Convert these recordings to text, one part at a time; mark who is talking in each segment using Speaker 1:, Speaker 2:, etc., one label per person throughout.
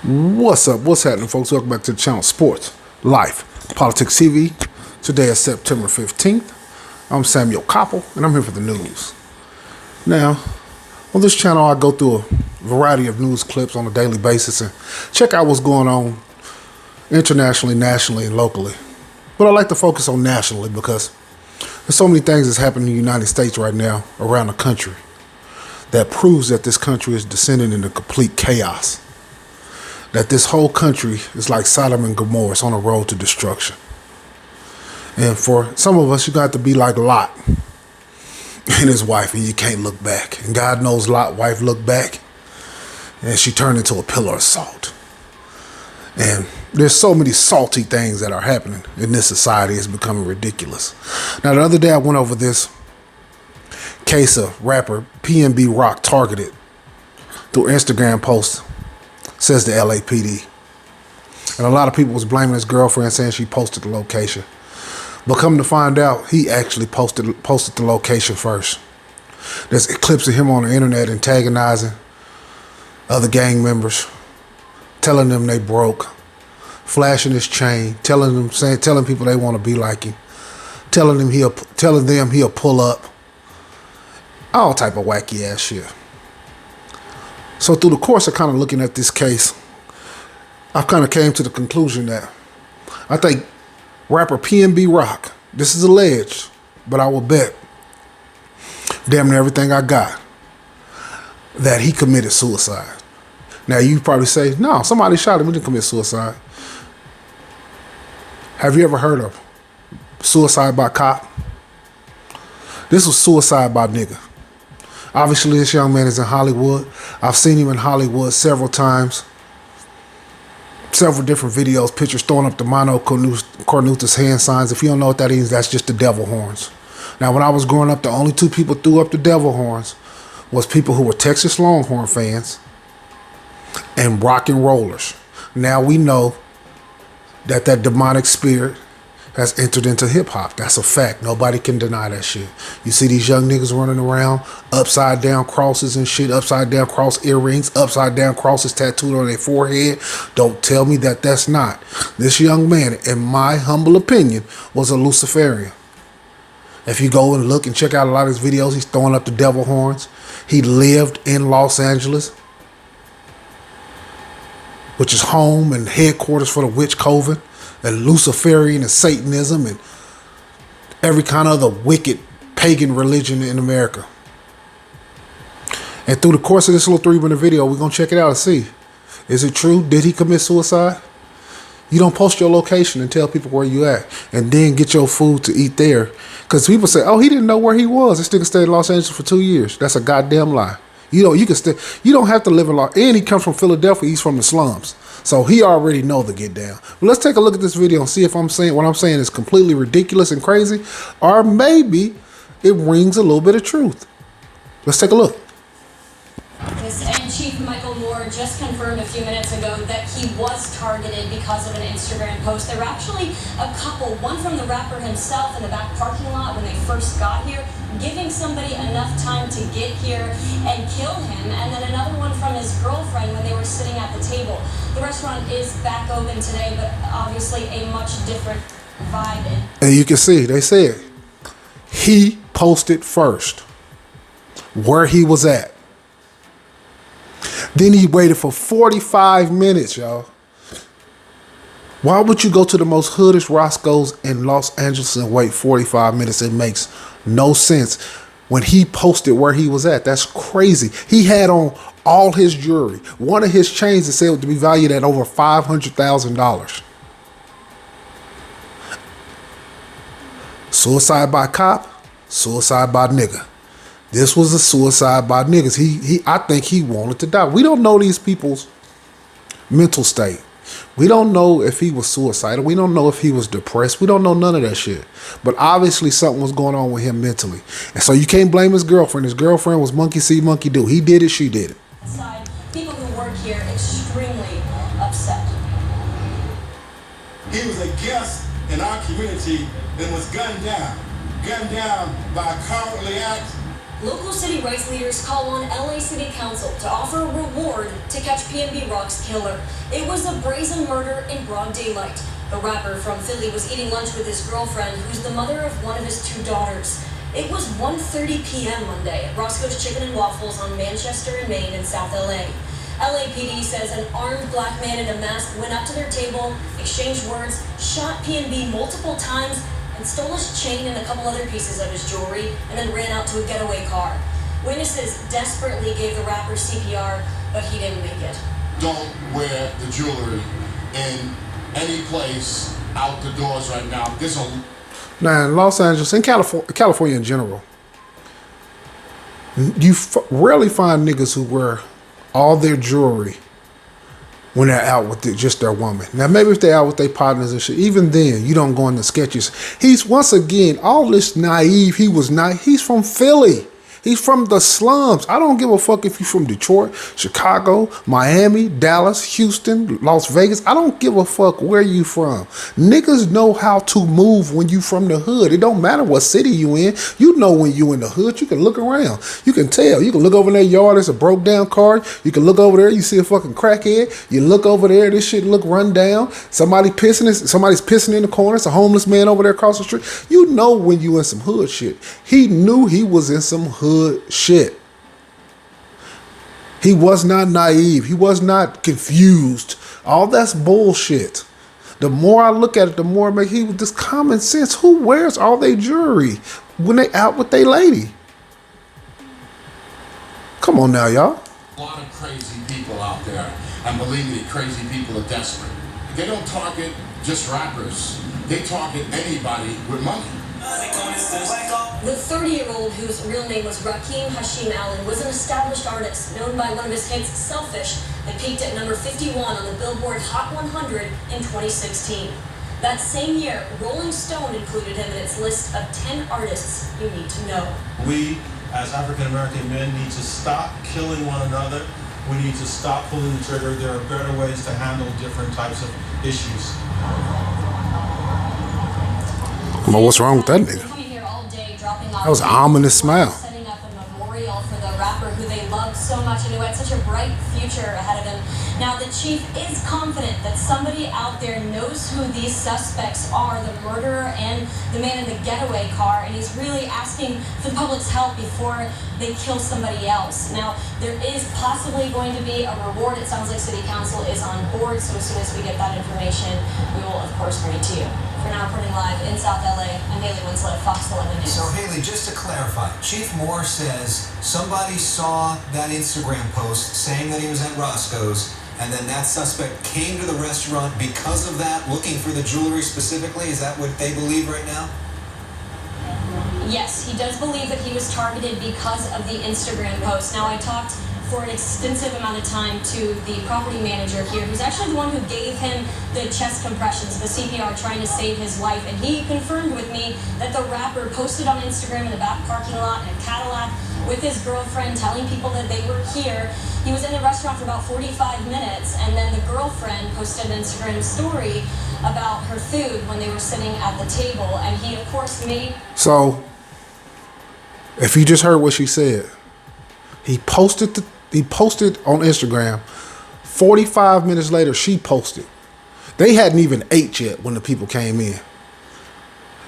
Speaker 1: What's up? What's happening, folks? Welcome back to the channel Sports, Life, Politics TV. Today is September 15th. I'm Samuel Koppel, and I'm here for the news. Now, on this channel, I go through a variety of news clips on a daily basis and check out what's going on internationally, nationally, and locally. But I like to focus on nationally because there's so many things that's happening in the United States right now, around the country, that proves that this country is descending into complete chaos. That this whole country is like Sodom and Gomorrah. It's on a road to destruction. And for some of us, you got to be like Lot and his wife, and you can't look back. And God knows Lot's wife looked back, and she turned into a pillar of salt. And there's so many salty things that are happening in this society. It's becoming ridiculous. Now, the other day I went over this case of rapper PNB Rock targeted through Instagram posts, says the LAPD. And a lot of people was blaming his girlfriend, saying she posted the location. But come to find out, he actually posted the location first. There's clips of him on the internet antagonizing other gang members, telling them they broke, flashing his chain, telling people they want to be like him, telling them he'll pull up, all type of wacky ass shit. So through the course of kind of looking at this case, I kind of came to the conclusion that I think rapper PNB Rock, this is alleged, but I will bet damn near everything I got that he committed suicide. Now you probably say, no, somebody shot him, he didn't commit suicide. Have you ever heard of suicide by cop? This was suicide by nigga. Obviously, this young man is in Hollywood. I've seen him in Hollywood several times. Several different videos, pictures throwing up the Mono Cornutus hand signs. If you don't know what that is, that's just the devil horns. Now, when I was growing up, the only two people threw up the devil horns was people who were Texas Longhorn fans and rock and rollers. Now we know that demonic spirit has entered into hip-hop. That's a fact. Nobody can deny that shit. You see these young niggas running around, upside down crosses and shit, upside down cross earrings, upside down crosses tattooed on their forehead. Don't tell me that that's not. This young man, in my humble opinion, was a Luciferian. If you go and look and check out a lot of his videos, he's throwing up the devil horns. He lived in Los Angeles, which is home and headquarters for the witch coven and Luciferian and Satanism and every kind of other wicked pagan religion in America. And through the course of this little 3-minute video, we're going to check it out and see. Is it true? Did he commit suicide? You don't post your location and tell people where you at and then get your food to eat there. Because people say, oh, he didn't know where he was. This nigga stayed in Los Angeles for 2 years. That's a goddamn lie. You don't have to live in Los Angeles. And he comes from Philadelphia. He's from the slums. So he already know the get down. But let's take a look at this video and see if what I'm saying is completely ridiculous and crazy, or maybe it rings a little bit of truth. Let's take a look.
Speaker 2: And Chief Michael Moore just confirmed a few minutes ago that he was targeted because of an Instagram post. There were actually a couple, one from the rapper himself in the back parking lot when they first got here, giving somebody enough time to get here and kill him, and then another one from his girlfriend when they were sitting at the table. The restaurant is back open today, but obviously a much different vibe.
Speaker 1: And you can see, they said he posted first where he was at. Then he waited for 45 minutes, y'all. Why would you go to the most hoodish Roscoe's in Los Angeles and wait 45 minutes? It makes no sense. When he posted where he was at, that's crazy. He had on all his jewelry. One of his chains is said to be valued at over $500,000. Suicide by cop, suicide by nigga. This was a suicide by niggas. I think he wanted to die. We don't know these people's mental state. We don't know if he was suicidal. We don't know if he was depressed. We don't know none of that shit. But obviously something was going on with him mentally. And so you can't blame his girlfriend. His girlfriend was monkey see, monkey do. He did it, she did it.
Speaker 2: People who work here extremely upset.
Speaker 3: He was a guest in our community and was gunned down by a cowardly act
Speaker 2: Local city rights leaders call on LA City Council to offer a reward to catch PNB Rock's killer. It was a brazen murder in broad daylight. The rapper from Philly was eating lunch with his girlfriend, who's the mother of one of his 2 daughters. It was 1:30 p.m. Monday at Roscoe's Chicken and Waffles on Manchester and Main in South LA. LAPD says an armed black man in a mask went up to their table, exchanged words, shot PNB multiple times, and stole his chain and a couple other pieces of his jewelry, and then ran out to a getaway car. Witnesses desperately gave the rapper CPR, but he didn't make it.
Speaker 3: Don't wear the jewelry in any place out the doors right now.
Speaker 1: Now in Los Angeles, in California in general, you rarely find niggas who wear all their jewelry when they're out with just their woman. Now, maybe if they're out with their partners and shit, even then, you don't go in the sketches. He's, once again, all this naive, he's from Philly. He's from the slums. I don't give a fuck if you're from Detroit, Chicago, Miami, Dallas, Houston, Las Vegas. I don't give a fuck where you from. Niggas know how to move when you from the hood. It don't matter what city you in. You know when you in the hood. You can look around. You can tell. You can look over in their yard. There's a broke down car. You can look over there. You see a fucking crackhead. You look over there. This shit look run down. Somebody's pissing in the corner. It's a homeless man over there across the street. You know when you in some hood shit. He knew he was in some hood shit. He was not naive. He was not confused. All that's bullshit. The more I look at it, the more I make he with this common sense. Who wears all their jewelry when they out with their lady? Come on now, y'all.
Speaker 3: A lot of crazy people out there, and believe me, crazy people are desperate. They don't target just rappers. They target anybody with money.
Speaker 2: The 30-year-old, whose real name was Rakim Hashim Allen, was an established artist known by one of his hits, Selfish, that peaked at number 51 on the Billboard Hot 100 in 2016. That same year, Rolling Stone included him in its list of 10 artists you need to know.
Speaker 4: We, as African-American men, need to stop killing one another. We need to stop pulling the trigger. There are better ways to handle different types of issues.
Speaker 1: Well, what's wrong with that nigga? That was an ominous smile.
Speaker 2: Setting up a memorial for the rapper who they loved so much and who had such a bright future ahead of him. Now, the chief is confident that somebody out there knows who these suspects are, the murderer and the man in the getaway car, and he's really asking for the public's help before they kill somebody else. Now, there is possibly going to be a reward. It sounds like City Council is on board, so as soon as we get that information, we will, of course, bring it to you. For now, reporting live in South LA, I'm Haley Winslet, Fox 11 News.
Speaker 5: So, Haley, just to clarify, Chief Moore says somebody saw that Instagram post saying that he was at Roscoe's, and then that suspect came to the restaurant because of that, looking for the jewelry specifically. Is that what they believe right now?
Speaker 2: Yes, he does believe that he was targeted because of the Instagram post. Now, I talked for an extensive amount of time to the property manager here, who's actually the one who gave him the chest compressions, the CPR, trying to save his life. And he confirmed with me that the rapper posted on Instagram in the back parking lot in a Cadillac with his girlfriend, telling people that they were here. He was in the restaurant for about 45 minutes, and then the girlfriend posted an Instagram story about her food when they were sitting at the table. And he, of course, made...
Speaker 1: So, if you just heard what she said, he posted on Instagram. 45 minutes later, she posted. They hadn't even ate yet when the people came in.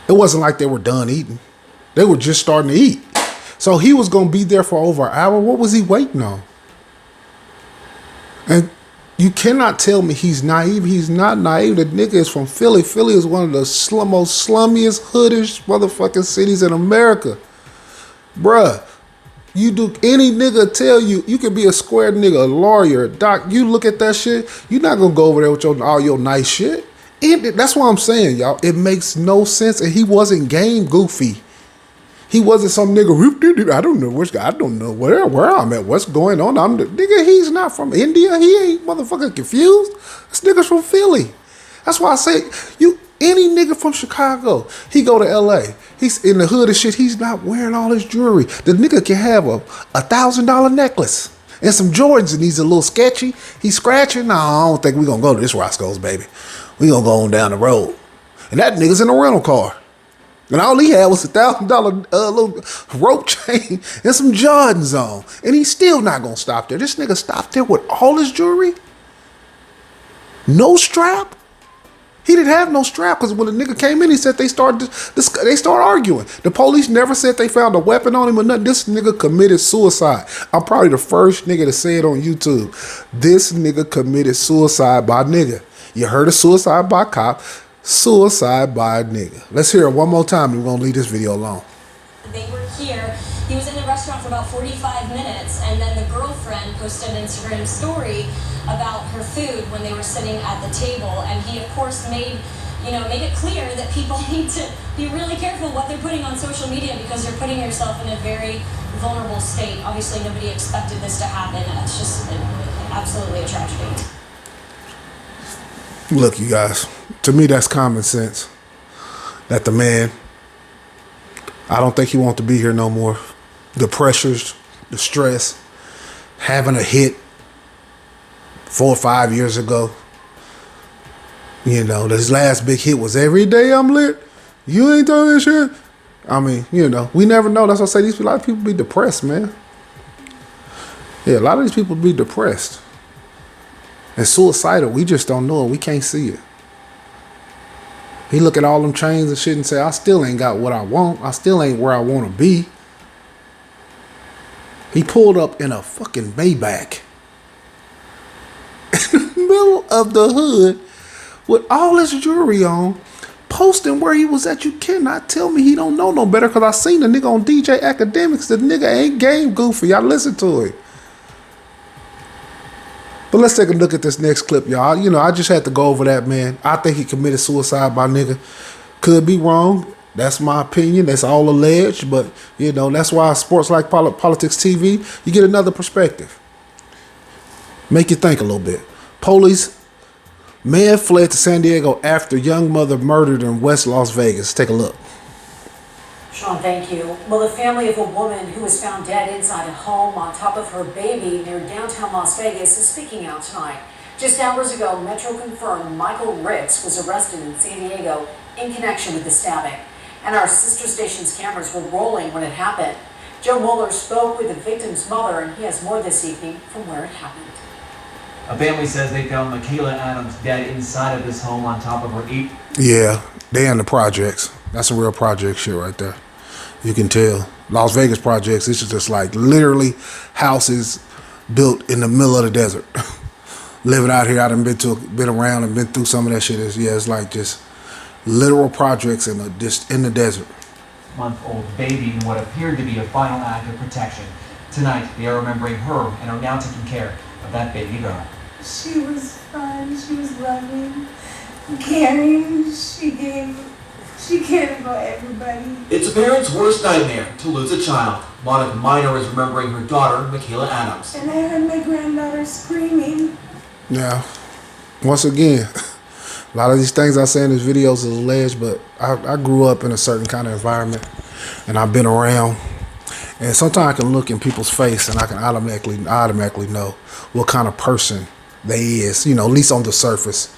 Speaker 1: It wasn't like they were done eating. They were just starting to eat. So he was going to be there for over an hour. What was he waiting on? And you cannot tell me he's naive. He's not naive. The nigga is from Philly. Philly is one of the most slummiest, hoodish motherfucking cities in America. Bruh. You do, any nigga tell you, you can be a square nigga, a lawyer, a doc, you look at that shit, you're not gonna go over there with all your nice shit. And that's what I'm saying, y'all. It makes no sense. And he wasn't game goofy. He wasn't some nigga, I don't know I don't know where I'm at, what's going on. I'm the nigga, he's not from India. He ain't motherfucking confused. This nigga's from Philly. That's why I say, any nigga from Chicago, he go to LA. He's in the hood and shit. He's not wearing all his jewelry. The nigga can have a $1,000 necklace and some Jordans, and he's a little sketchy. He's scratching. No, I don't think we gonna go to this Roscoe's, baby. We gonna go on down the road. And that nigga's in a rental car. And all he had was $1,000 little rope chain and some Jordans on. And he's still not going to stop there. This nigga stopped there with all his jewelry. No strap. He didn't have no strap because when the nigga came in, he said they started arguing. The police never said they found a weapon on him or nothing. This nigga committed suicide. I'm probably the first nigga to say it on YouTube. This nigga committed suicide by nigga. You heard of suicide by cop. Suicide by a nigga. Let's hear it one more time and we're going to leave this video alone.
Speaker 2: They were here. He was in the restaurant for about 45 minutes, and then the girlfriend posted an Instagram story about her food when they were sitting at the table, and he, of course, made it clear that people need to be really careful what they're putting on social media because you're putting yourself in a very vulnerable state. Obviously, nobody expected this to happen. It's just absolutely a tragedy.
Speaker 1: Look, you guys, to me, that's common sense. That the man, I don't think he wants to be here no more. The pressures, the stress, having a hit 4 or 5 years ago. His last big hit was Every Day I'm Lit. You ain't done this shit. I mean, we never know. That's what I say. A lot of people be depressed, man. Yeah, a lot of these people be depressed. And suicidal, we just don't know it. We can't see it. He look at all them chains and shit and say, I still ain't got what I want. I still ain't where I want to be. He pulled up in a fucking Maybach in the middle of the hood with all his jewelry on, posting where he was at. You cannot tell me he don't know no better because I seen the nigga on DJ Academics. The nigga ain't game goofy. Y'all listen to it. But let's take a look at this next clip, y'all. I just had to go over that, man. I think he committed suicide by nigga. Could be wrong. That's my opinion. That's all alleged. But, that's why sports like Politics TV, you get another perspective. Make you think a little bit. Police, man fled to San Diego after young mother murdered in West Las Vegas. Take a look.
Speaker 6: Sean, thank you. Well, the family of a woman who was found dead inside a home on top of her baby near downtown Las Vegas is speaking out tonight. Just hours ago, Metro confirmed Michael Ricks was arrested in San Diego in connection with the stabbing. And our sister station's cameras were rolling when it happened. Joe Mueller spoke with the victim's mother, and he has more this evening from where it happened.
Speaker 7: A family says they found Michaela Adams dead inside of this home on top of her 8.
Speaker 1: Yeah, they in the projects. That's a real project shit right there. You can tell. Las Vegas projects, this is just like literally houses built in the middle of the desert. Living out here, I done been around and been through some of that shit. It's like just literal projects in the desert.
Speaker 7: Month-old baby in what appeared to be a final act of protection. Tonight, they are remembering her and are now taking care of that baby girl.
Speaker 8: She was fun, she was loving, caring, she cared about everybody.
Speaker 7: It's a parent's worst nightmare to lose a child. Monica Minor is remembering her daughter, Michaela Adams.
Speaker 8: And I heard my granddaughter screaming.
Speaker 1: Yeah, once again, a lot of these things I say in these videos is alleged, but I grew up in a certain kind of environment, and I've been around. And sometimes I can look in people's face, and I can automatically know what kind of person they is, at least on the surface.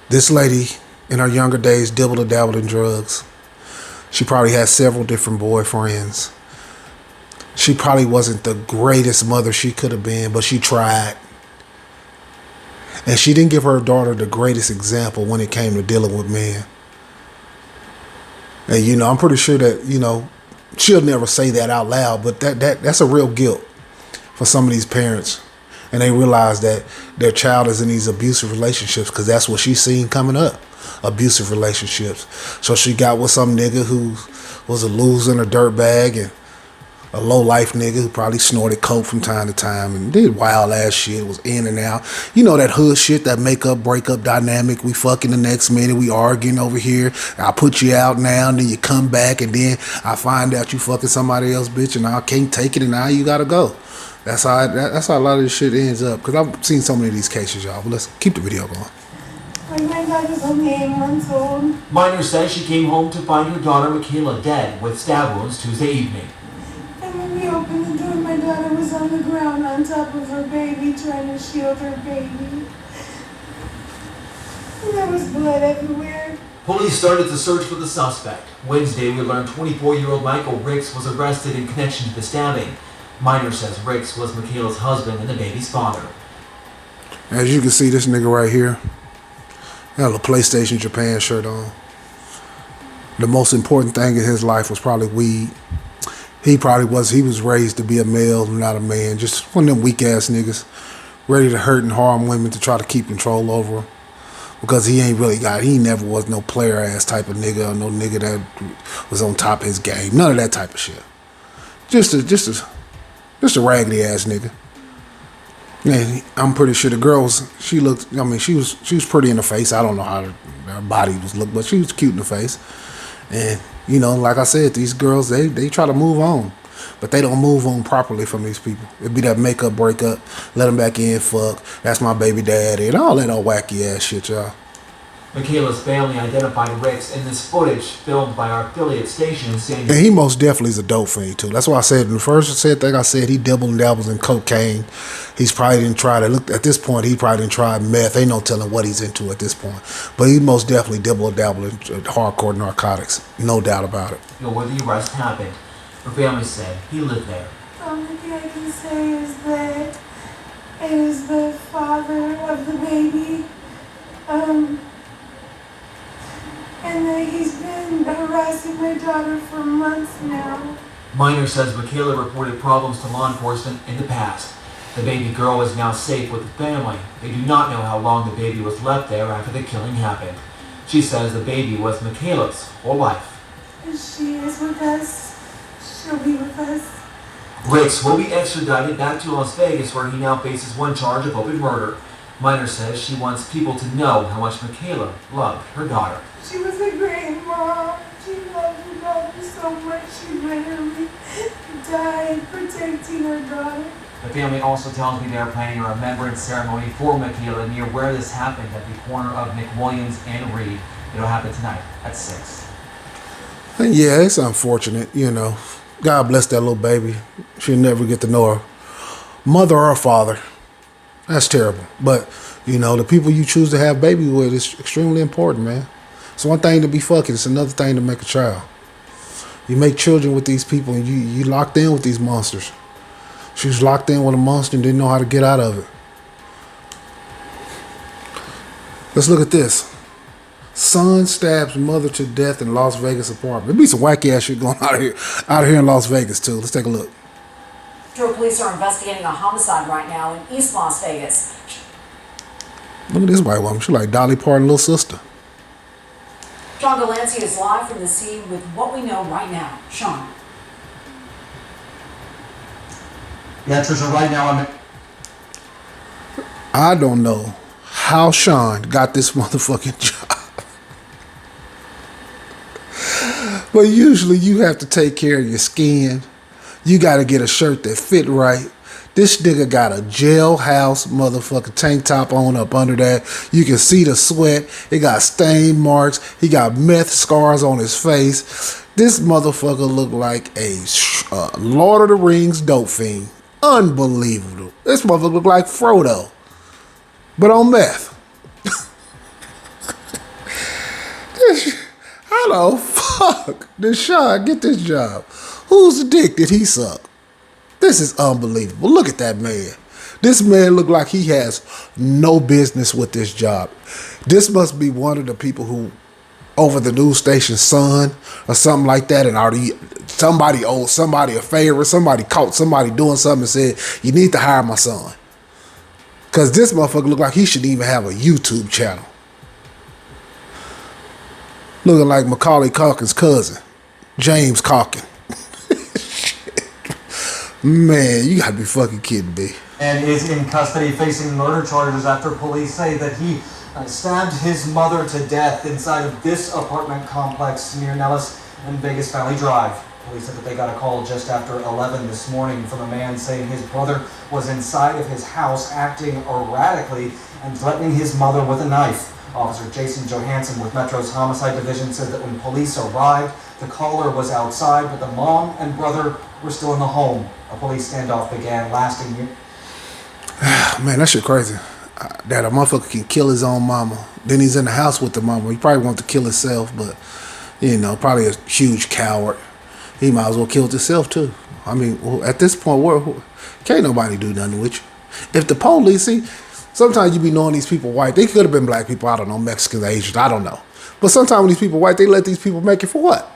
Speaker 1: This lady, in her younger days, dabbled in drugs. She probably had several different boyfriends. She probably wasn't the greatest mother she could have been, but she tried. And she didn't give her daughter the greatest example when it came to dealing with men. And, I'm pretty sure that, she'll never say that out loud, but that's a real guilt for some of these parents. And they realize that their child is in these abusive relationships because that's what she's seen coming up. Abusive relationships. So she got with some nigga who was a loser and a dirtbag and a low-life nigga who probably snorted coke from time to time and did wild-ass shit, was in and out. That hood shit, that make-up, break-up dynamic. We fucking the next minute, we arguing over here. I put you out now, and then you come back, and then I find out you fucking somebody else, bitch, and I can't take it, and now you gotta go. That's how a lot of this shit ends up. Because I've seen so many of these cases, y'all. But let's keep the video going.
Speaker 8: When my daughter's only 8 months old.
Speaker 7: Minor says she came home to find her daughter Michaela dead with stab wounds Tuesday evening.
Speaker 8: And when we opened the door, my daughter was on the ground on top of her baby, trying to shield her baby. And there was blood everywhere.
Speaker 7: Police started to search for the suspect. Wednesday, we learned 24-year-old Michael Ricks was arrested in connection to the stabbing. Minor says Ricks was Michaela's husband and the baby's father.
Speaker 1: As you can see, this nigga right here had a PlayStation Japan shirt on. The most important thing in his life was probably weed. He was raised to be a male, not a man. Just one of them weak ass niggas, ready to hurt and harm women to try to keep control over them. Because he never was no player ass type of nigga or no nigga that was on top of his game. None of that type of shit. Just a raggedy ass nigga. And I'm pretty sure the girls, she was pretty in the face. I don't know how her body was look, but she was cute in the face. And, you know, like I said, these girls, they try to move on. But they don't move on properly from these people. It'd be that makeup breakup, let them back in, fuck, that's my baby daddy, and all that old wacky ass shit, y'all.
Speaker 7: Michaela's family identified Ricks in this footage filmed by our affiliate station in San Diego.
Speaker 1: And he most definitely is a dope fiend, too. That's why I said, in the first thing I said, he dabbled and dabbles in cocaine. He's probably didn't try to, look, at this point, he probably didn't try meth. Ain't no telling what he's into at this point. But he most definitely dabbled in hardcore narcotics. No doubt about it.
Speaker 7: You know, where the arrest happened. Her family said he lived there.
Speaker 8: The only thing I can say is that it is the father of the baby. And that he's been harassing my daughter for months now.
Speaker 7: Minor says Michaela reported problems to law enforcement in the past. The baby girl is now safe with the family. They do not know how long the baby was left there after the killing happened. She says the baby was Michaela's whole life.
Speaker 8: And she is with us. She'll be with us.
Speaker 7: Ricks will be extradited back to Las Vegas, where he now faces one charge of open murder. Minor says she wants people to know how much Michaela loved her daughter.
Speaker 8: She was a great mom. She loved her daughter so much she literally died protecting her daughter.
Speaker 7: The family also tells me they are planning a remembrance ceremony for Michaela near where this happened at the corner of McWilliams and Reed. It'll happen tonight at 6.
Speaker 1: Yeah, it's unfortunate, you know. God bless that little baby. She'll never get to know her mother or father. That's terrible. But, you know, the people you choose to have baby with is extremely important, man. It's one thing to be fucking. It's another thing to make a child. You make children with these people and you locked in with these monsters. She was locked in with a monster and didn't know how to get out of it. Let's look at this. Son stabs mother to death in Las Vegas apartment. There'd be some wacky ass shit going out here in Las Vegas too. Let's take a look.
Speaker 6: Metro police are investigating a homicide right now in East Las Vegas.
Speaker 1: Look at this white woman. She's like Dolly Parton's little sister.
Speaker 6: Sean Delancey is live from the scene with what we know right now. Sean.
Speaker 7: Yeah, Trisha, right now
Speaker 1: I don't know how Sean got this motherfucking job. But usually you have to take care of your skin. You got to get a shirt that fit right. This nigga got a jailhouse motherfucking tank top on up under that. You can see the sweat. It got stain marks. He got meth scars on his face. This motherfucker look like a Lord of the Rings dope fiend. Unbelievable. This motherfucker look like Frodo, but on meth. How the fuck did Sean get this job? Whose dick did he suck? This is unbelievable. Look at that man. This man look like he has no business with this job. This must be one of the people who over the news station's son or something like that, and already somebody owed somebody a favor, somebody caught somebody doing something and said, you need to hire my son. Because this motherfucker look like he should even have a YouTube channel. Looking like Macaulay Culkin's cousin, James Culkin. Man, you gotta be fucking kidding me.
Speaker 7: and is in custody facing murder charges after police say that he stabbed his mother to death inside of this apartment complex near Nellis and Vegas Valley Drive. Police said that they got a call just after 11 this morning from a man saying his brother was inside of his house acting erratically and threatening his mother with a knife. Officer Jason Johansson with Metro's Homicide Division said that when police arrived, the caller was outside, but the mom and brother were still in the home. A police standoff began lasting.
Speaker 1: Man, that shit crazy. that a motherfucker can kill his own mama. Then he's in the house with the mama. He probably wants to kill himself, but, you know, probably a huge coward. He might as well kill himself, too. I mean, well, at this point, can't nobody do nothing with you. If the police, see, sometimes you be knowing these people white. They could have been black people, I don't know, Mexicans, Asians, I don't know. But sometimes when these people white, they let these people make it for what?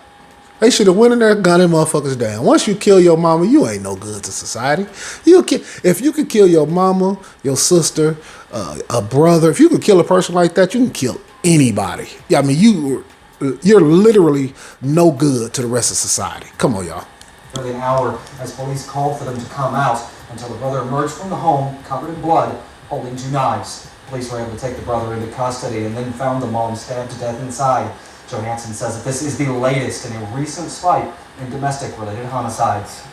Speaker 1: They should have went in there, gunning motherfuckers down. Once you kill your mama, you ain't no good to society. If you could kill your mama, your sister, a brother, if you could kill a person like that, you can kill anybody. Yeah, I mean, you're literally no good to the rest of society. Come on, y'all.
Speaker 7: Nearly an hour as police called for them to come out until the brother emerged from the home covered in blood, holding 2 knives. Police were able to take the brother into custody and then found the mom stabbed to death inside. Johansson says that this is the latest in a recent spike in domestic-related homicides.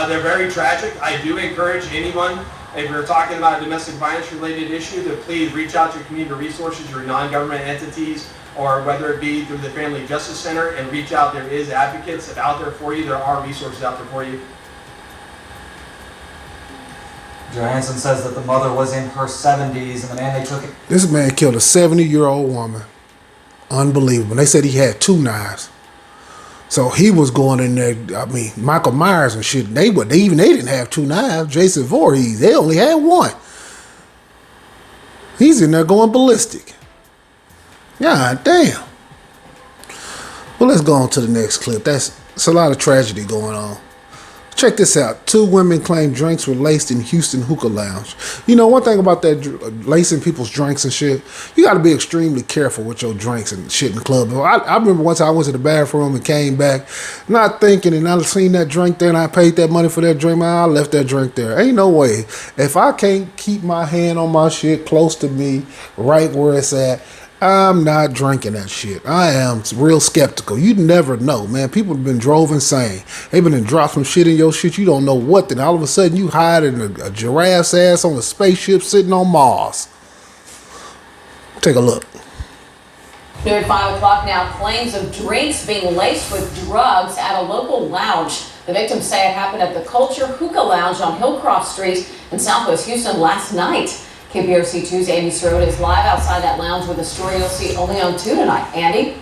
Speaker 9: They're very tragic. I do encourage anyone, if you're talking about a domestic violence-related issue, to please reach out to your community resources, your non-government entities, or whether it be through the Family Justice Center, and reach out. There is advocates out there for you. There are resources out there for you.
Speaker 7: Johansson says that the mother was in her 70s and the man they took it.
Speaker 1: This man killed a 70-year-old woman. Unbelievable. They said he had 2 knives. So he was going in there. I mean, Michael Myers and shit. They didn't have 2 knives. Jason Voorhees, they only had 1. He's in there going ballistic. God damn. Well, let's go on to the next clip. It's a lot of tragedy going on. Check this out. 2 women claim drinks were laced in Houston hookah lounge. You know, one thing about that lacing people's drinks and shit, you got to be extremely careful with your drinks and shit in the club. I remember once I went to the bathroom and came back, not thinking, and I seen that drink there and I paid that money for that drink, man, I left that drink there. Ain't no way. If I can't keep my hand on my shit close to me, right where it's at, I'm not drinking that shit. I am real skeptical. You never know, man. People have been drove insane. They've been dropped some shit in your shit. You don't know what. Then all of a sudden you hide in a giraffe's ass on a spaceship sitting on Mars. Take a look.
Speaker 10: Near at 5 o'clock now, claims of drinks being laced with drugs at a local lounge. The victims say it happened at the Culture Hookah Lounge on Hillcroft Street in Southwest Houston last night. KPRC 2's Andy Sirota is live outside that lounge with a story you'll see only on 2 tonight. Andy?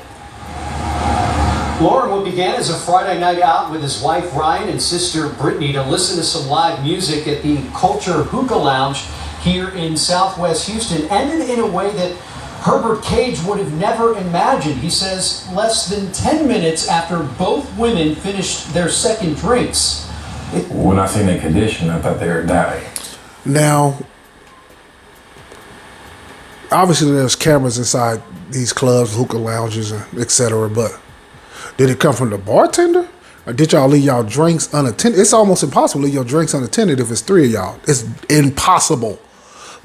Speaker 11: Lauren, what began as a Friday night out with his wife Ryan and sister Brittany to listen to some live music at the Culture Hookah Lounge here in Southwest Houston ended in a way that Herbert Cage would have never imagined. He says less than 10 minutes after both women finished their second drinks.
Speaker 12: When I seen their condition, I thought they were dying.
Speaker 1: Now, obviously there's cameras inside these clubs, hookah lounges, etc. But did it come from the bartender? Or did y'all leave y'all drinks unattended? It's almost impossible to leave your drinks unattended if it's 3 of y'all. It's impossible.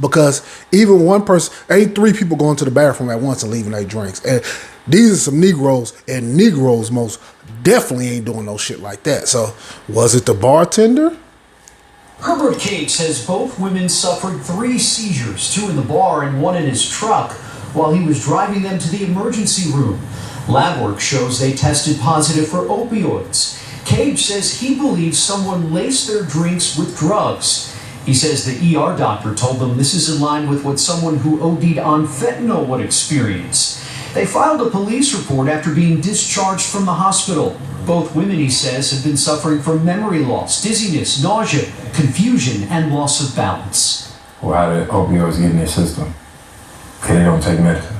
Speaker 1: Because even one person, ain't 3 people going to the bathroom at once and leaving their drinks. And these are some Negroes, and Negroes most definitely ain't doing no shit like that. So was it the bartender?
Speaker 11: Herbert Cage says both women suffered 3 seizures, 2 in the bar and 1 in his truck, while he was driving them to the emergency room. Lab work shows they tested positive for opioids. Cage says he believes someone laced their drinks with drugs. He says the ER doctor told them this is in line with what someone who OD'd on fentanyl would experience. They filed a police report after being discharged from the hospital. Both women, he says, have been suffering from memory loss, dizziness, nausea, confusion, and loss of balance.
Speaker 12: Well, how did opioids get in their system? Because they don't take medicine.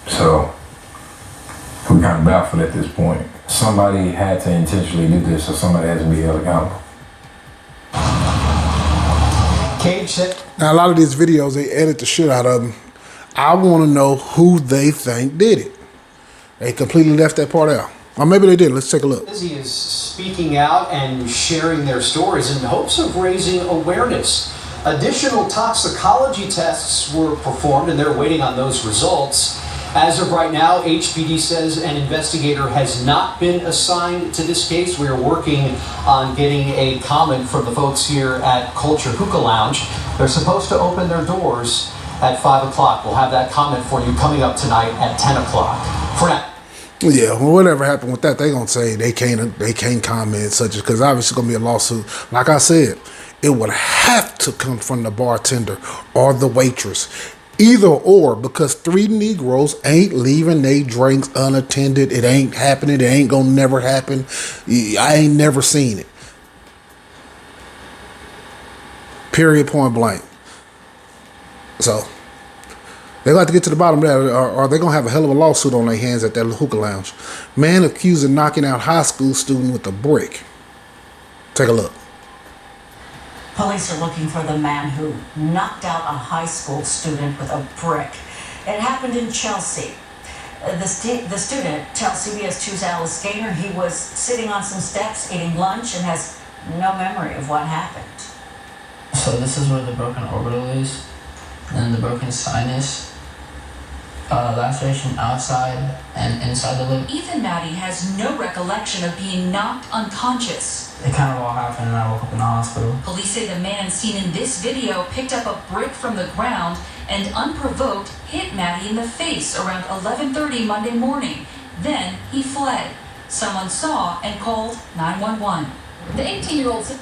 Speaker 12: So we're kind of baffled at this point. Somebody had to intentionally do this, so somebody has to be held accountable.
Speaker 11: Cage said,
Speaker 1: now, a lot of these videos, they edit the shit out of them. I want to know who they think did it. They completely left that part out. Or maybe they did. Let's take a look.
Speaker 11: He is speaking out and sharing their stories in hopes of raising awareness. Additional toxicology tests were performed, and they're waiting on those results. As of right now, HPD says an investigator has not been assigned to this case. We are working on getting a comment from the folks here at Culture Hookah Lounge. They're supposed to open their doors at 5 o'clock. We'll have that comment for you coming up tonight at 10 o'clock. For now.
Speaker 1: Yeah, well, whatever happened with that, they gonna say they can't comment such as, because obviously it's gonna be a lawsuit. Like I said, it would have to come from the bartender or the waitress. Either or, because 3 Negroes ain't leaving they drinks unattended. It ain't happening. It ain't gonna never happen. I ain't never seen it. Period, point blank. So they're going to have to get to the bottom of that, or they're going to have a hell of a lawsuit on their hands at that hookah lounge. Man accused of knocking out high school student with a brick. Take a look.
Speaker 6: Police are looking for the man who knocked out a high school student with a brick. It happened in Chelsea. The student tells CBS 2's Alice Gaynor he was sitting on some steps eating lunch and has no memory of what happened.
Speaker 13: So this is where the broken orbital is, and the broken sinus, laceration outside and inside the lip.
Speaker 14: Ethan Maddie has no recollection of being knocked unconscious.
Speaker 13: It kind of all happened and I woke up in the hospital.
Speaker 14: Police say the man seen in this video picked up a brick from the ground and unprovoked hit Maddie in the face around 11:30 Monday morning. Then he fled. Someone saw and called 911.
Speaker 2: The 18-year-old...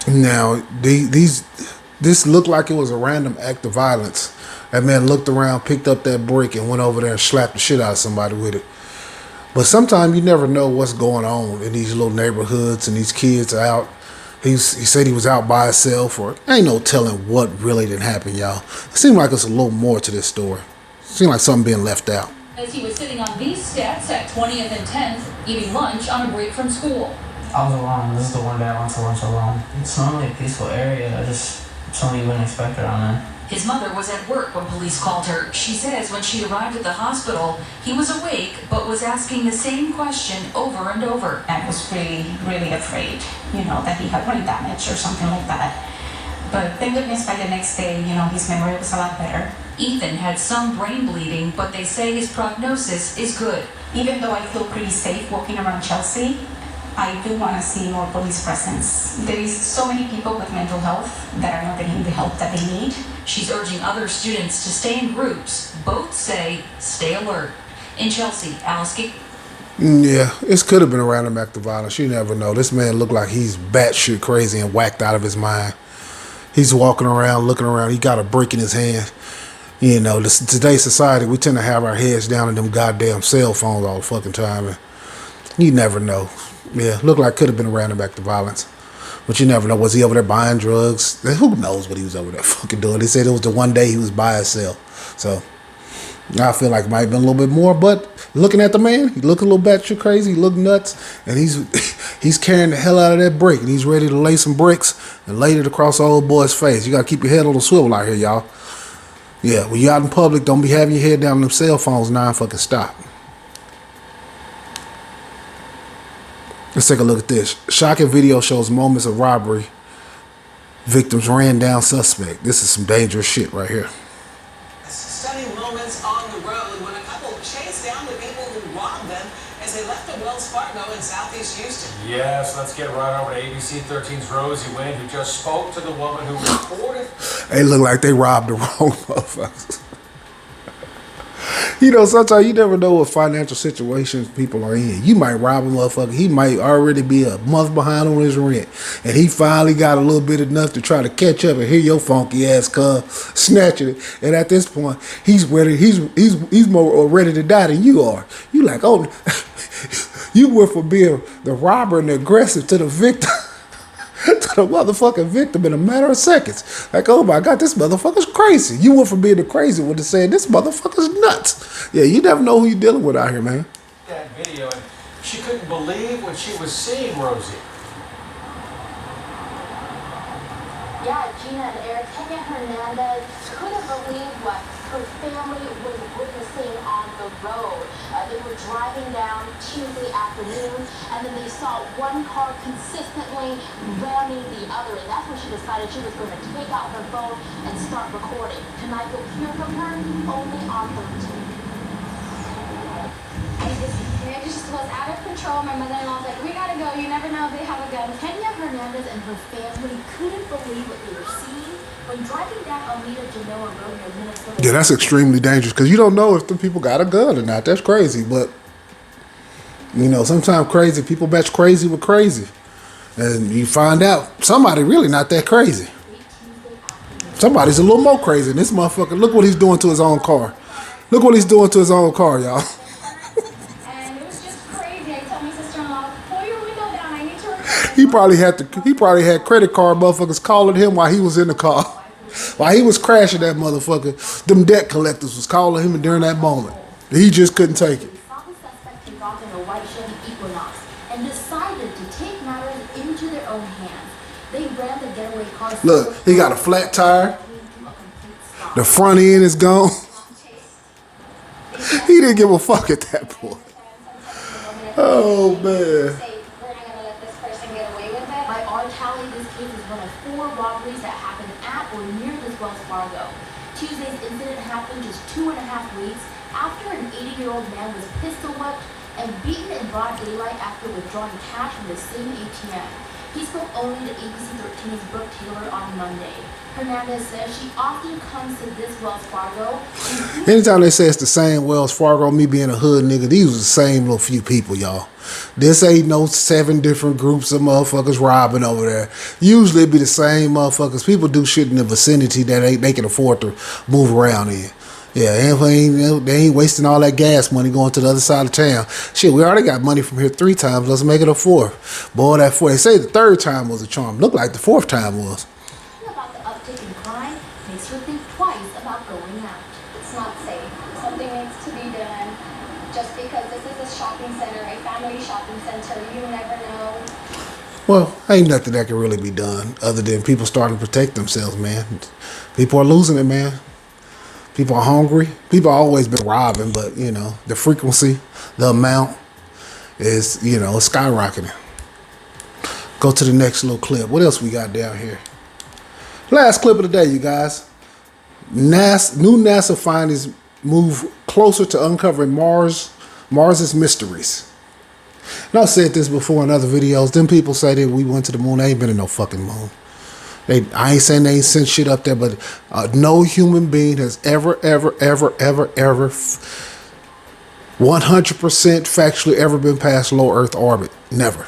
Speaker 1: Now, this looked like it was a random act of violence. That man looked around, picked up that brick, and went over there and slapped the shit out of somebody with it. But sometimes you never know what's going on in these little neighborhoods, and these kids are out. He said he was out by himself, or ain't no telling what really did happen, y'all. It seemed like it's a little more to this story. It seemed like something being left out.
Speaker 2: As he was sitting on these steps at 20th and 10th, eating lunch on a break from school.
Speaker 13: I was alone. This is the one day I went to lunch alone. It's normally a peaceful area. Just something you wouldn't expect around there.
Speaker 14: His mother was at work when police called her. She says when she arrived at the hospital, he was awake but was asking the same question over and over.
Speaker 15: I was really afraid, that he had brain damage or something like that. But thank goodness by the next day, his memory was a lot better.
Speaker 14: Ethan had some brain bleeding, but they say his prognosis is good.
Speaker 15: Even though I feel pretty safe walking around Chelsea, I do want to see more police presence. There is so many people with mental health that are not getting the help that they need.
Speaker 14: She's urging other students to stay in groups. Both say stay alert. In Chelsea, Alice Gaynor.
Speaker 1: Yeah, this could have been a random act of violence. You never know. This man looked like he's batshit crazy and whacked out of his mind. He's walking around, looking around. He got a brick in his hand. Today's society, we tend to have our heads down in them goddamn cell phones all the fucking time. And you never know. Yeah, looked like could have been a random act of violence. But you never know. Was he over there buying drugs? Who knows what he was over there fucking doing? They said it was the one day he was by himself. So I feel like it might have been a little bit more. But looking at the man, he looked a little batshit crazy. He looked nuts. And he's carrying the hell out of that brick. And he's ready to lay some bricks and lay it across the old boy's face. You got to keep your head on the swivel out here, y'all. Yeah, when you're out in public, don't be having your head down on them cell phones. Fucking stop. Let's take a look at this. Shocking video shows moments of robbery. Victims ran down suspect. This is some dangerous shit right here.
Speaker 16: Stunning moments on the road when a couple chased down the people who robbed them as they left the Wells Fargo in Southeast Houston.
Speaker 17: Yes, let's get right over to ABC 13's Rosie Wynn, who just spoke to the woman who reported.
Speaker 1: They look like they robbed the wrong motherfuckers. Sometimes you never know what financial situations people are in. You might rob a motherfucker. He might already be a month behind on his rent. And he finally got a little bit enough to try to catch up and hear your funky ass cuz snatching it. And at this point, he's ready. He's more ready to die than you are. You like, oh, you went from being the robber and the aggressive to the victim. To the motherfucking victim in a matter of seconds. Like, oh my God, this motherfucker's crazy. You went from being the crazy one to saying this motherfucker's nuts. Yeah, you never know who you're dealing with out here, man.
Speaker 17: That video, and she couldn't believe what she was seeing, Rosie.
Speaker 18: Yeah, Gina and Eric, Kenya Hernandez couldn't believe what her family was witnessing on the road. They were driving down Tuesday afternoon, and then they saw one car consistently ramming the other, and that's when she decided she was going to take out her phone and start recording. Tonight you'll hear from her only on 13.
Speaker 19: It just was out of control. My mother-in-law was like, we gotta go, you never know if they have a gun.
Speaker 18: Kenya Hernandez and her family couldn't believe what they were seeing when driving down Almeda Genoa Road near Minnesota.
Speaker 1: Yeah, that's extremely dangerous because you don't know if the people got a gun or not. That's crazy. But, sometimes crazy people match crazy with crazy. And you find out somebody really not that crazy. Somebody's a little more crazy than this motherfucker. Look what he's doing to his own car. Look what he's doing to his own car, y'all.
Speaker 19: And it was just crazy. I told my sister-in-law, pull your window down. I need to record.
Speaker 1: He probably had credit card motherfuckers calling him while he was in the car. While he was crashing that motherfucker, them debt collectors was calling him during that moment. He just couldn't take it.
Speaker 18: Saw the suspect take off in a white Chevy Equinox and decided to take matters into their own hands. They ran the getaway car.
Speaker 1: Look, he got a flat tire. The front end is gone. He didn't give a fuck at that point. Oh man.
Speaker 18: By our tally, this case is one of 4 robberies that happened at or near this Wells Fargo. Tuesday's incident happened just 2.5 weeks after an 80-year-old man was pistol whipped and beaten in broad daylight after withdrawing cash from the same ATM. He spoke only to ABC 13's Brooke Taylor on Monday. Hernandez says she often comes to this Wells Fargo.
Speaker 1: Anytime they say it's the same Wells Fargo, me being a hood nigga, these was the same little few people, y'all. This ain't no 7 different groups of motherfuckers robbing over there. Usually it be the same motherfuckers. People do shit in the vicinity that they can afford to move around in. Yeah, they ain't wasting all that gas money going to the other side of town. Shit, we already got money from here 3 times. Let's make it a 4th. Boy, that 4th. They say the 3rd time was a charm. Looked like the 4th time was.
Speaker 18: About the uptick in crime makes her think twice about going out.
Speaker 19: It's not safe. Something needs to be done. Just because this is a shopping center, a family shopping center, you never know.
Speaker 1: Well, ain't nothing that can really be done other than people starting to protect themselves, man. People are losing it, man. People are hungry. People have always been robbing, but, you know, the frequency, the amount is, you know, skyrocketing. Go to the next little clip. What else we got down here? Last clip of the day, you guys. New NASA findings move closer to uncovering Mars's mysteries. And I've said this before in other videos. Them people say that we went to the moon. They ain't been in no fucking moon. I ain't saying they ain't sent shit up there, but no human being has ever 100% factually ever been past low Earth orbit. Never.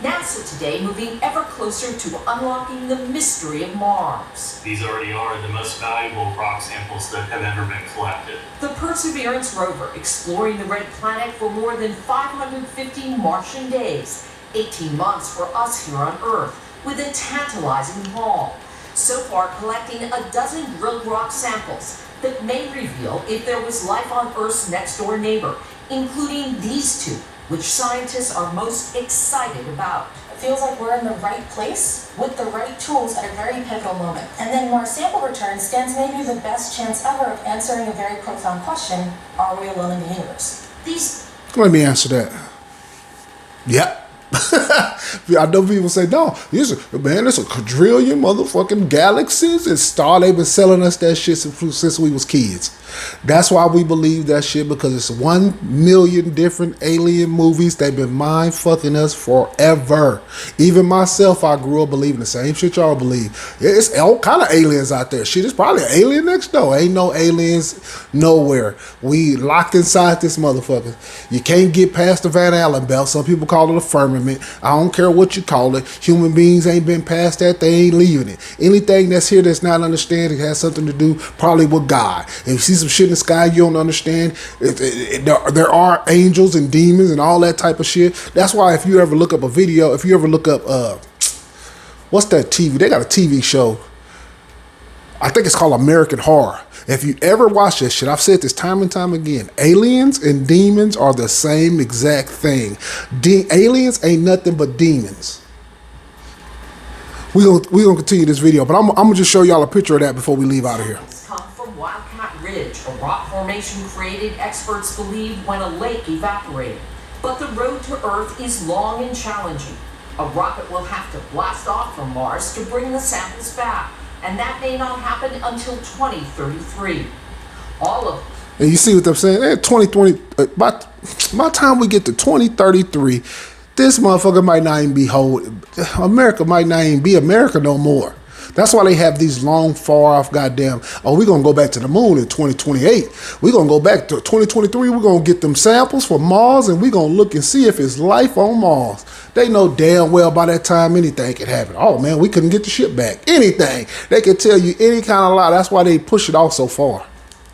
Speaker 20: NASA today moving ever closer to unlocking the mystery of Mars.
Speaker 21: These already are the most valuable rock samples that have ever been collected.
Speaker 20: The Perseverance rover exploring the red planet for more than 550 Martian days. 18 months for us here on Earth, with a tantalizing haul. So far collecting a dozen drilled rock samples that may reveal if there was life on Earth's next door neighbor, including these 2, which scientists are most excited about.
Speaker 22: It feels like we're in the right place with the right tools at a very pivotal moment. And then Mars sample return stands maybe the best chance ever of answering a very profound question: are we alone in the universe?
Speaker 1: Let me answer that. Yep. I know people say, no, there's a quadrillion motherfucking galaxies and star. They've been selling us that shit since we was kids. That's why we believe that shit, because it's 1 million different alien movies. They've been mind fucking us forever. Even myself, I grew up believing the same shit y'all believe. It's all kind of aliens out there. Shit, it's probably an alien next door. Ain't no aliens nowhere. We locked inside this motherfucker. You can't get past the Van Allen belt. Some people call it a firmament. I don't care what you call it. Human beings ain't been past that. They ain't leaving it. Anything that's here that's not understanding has something to do probably with God. If you see some shit in the sky you don't understand, there are angels and demons and all that type of shit. That's why if you ever look up a video, if you ever look up what's that TV? They got a TV show. I think it's called American Horror. If you ever watch this shit, I've said this time and time again, aliens and demons are the same exact thing. Aliens ain't nothing but demons. We're gonna continue this video, but I'm gonna just show y'all a picture of that before we leave out of here.
Speaker 20: Come from Wildcat Ridge, a rock formation created, experts believe, when a lake evaporated. But the road to Earth is long and challenging. A rocket will have to blast off from Mars to bring the samples back, and that may not happen until 2033. All of
Speaker 1: And you see what I'm saying? 2020, by the time we get to 2033, this motherfucker might not even be whole. America might not even be America no more. That's why they have these long, far off goddamn, oh, we're going to go back to the moon in 2028. We're going to go back to 2023. We're going to get them samples from Mars and we're going to look and see if it's life on Mars. They know damn well by that time anything can happen. Oh, man, we couldn't get the ship back. Anything. They can tell you any kind of lie. That's why they push it off so far.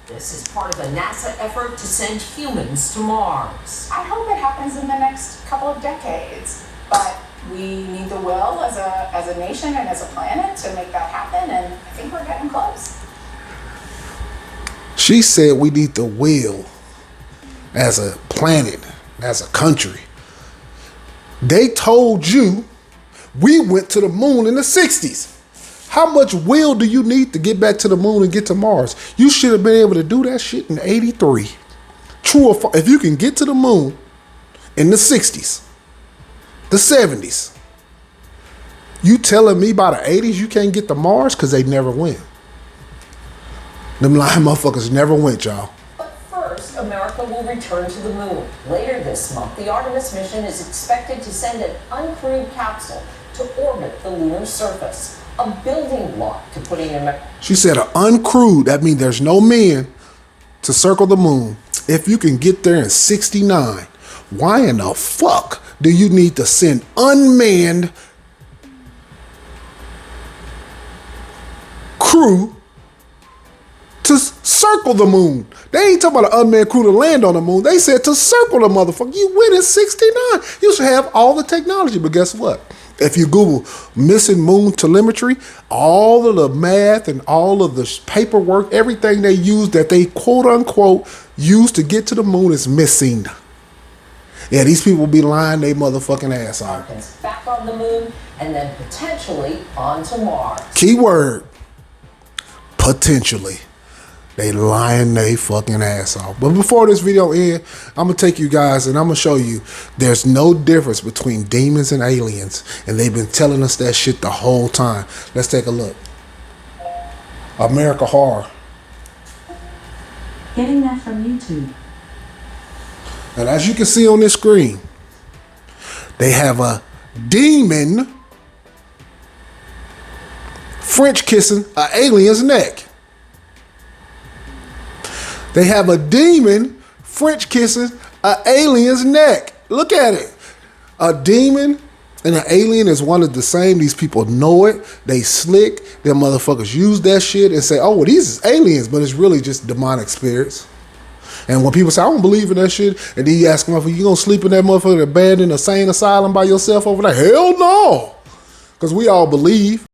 Speaker 20: This is part of a NASA effort to send humans to Mars.
Speaker 15: I hope it happens in the next couple of decades, but we need the will as a nation and as a planet to make that happen, and I think we're getting close.
Speaker 1: She said we need the will as a planet, as a country. They told you we went to the moon in the 60s. How much will do you need to get back to the moon and get to Mars? You should have been able to do that shit in 83. True or false? If you can get to the moon in the 60s, the 70s, you telling me by the 80s you can't get to Mars? Because they never went. Them lying motherfuckers never went, y'all.
Speaker 20: But first, America will return to the moon. Later this month, the Artemis mission is expected to send an uncrewed capsule to orbit the lunar surface. A building block to putting America.
Speaker 1: She said uncrewed, that means there's no men to circle the moon. If you can get there in 69, why in the fuck do you need to send unmanned crew to circle the moon? They ain't talking about an unmanned crew to land on the moon. They said to circle the motherfucker. You went in 69. You should have all the technology, but guess what? If you Google missing moon telemetry, all of the math and all of the paperwork, everything they use that they quote unquote use to get to the moon is missing. Yeah, these people be lying they motherfucking ass off.
Speaker 20: Back on the moon and then potentially onto Mars.
Speaker 1: Keyword, potentially. They lying they fucking ass off. But before this video ends, I'm going to take you guys and I'm going to show you there's no difference between demons and aliens. And they've been telling us that shit the whole time. Let's take a look. America Horror.
Speaker 3: Getting that from YouTube.
Speaker 1: And as you can see on this screen, they have a demon French kissing an alien's neck. They have a demon French kissing an alien's neck. Look at it. A demon and an alien is one of the same. These people know it. They slick. Them motherfuckers use that shit and say, oh, well, these is aliens, but it's really just demonic spirits. And when people say, I don't believe in that shit, and then you ask them, you gonna sleep in that motherfucking abandoned insane asylum by yourself over there? Hell no. Because we all believe.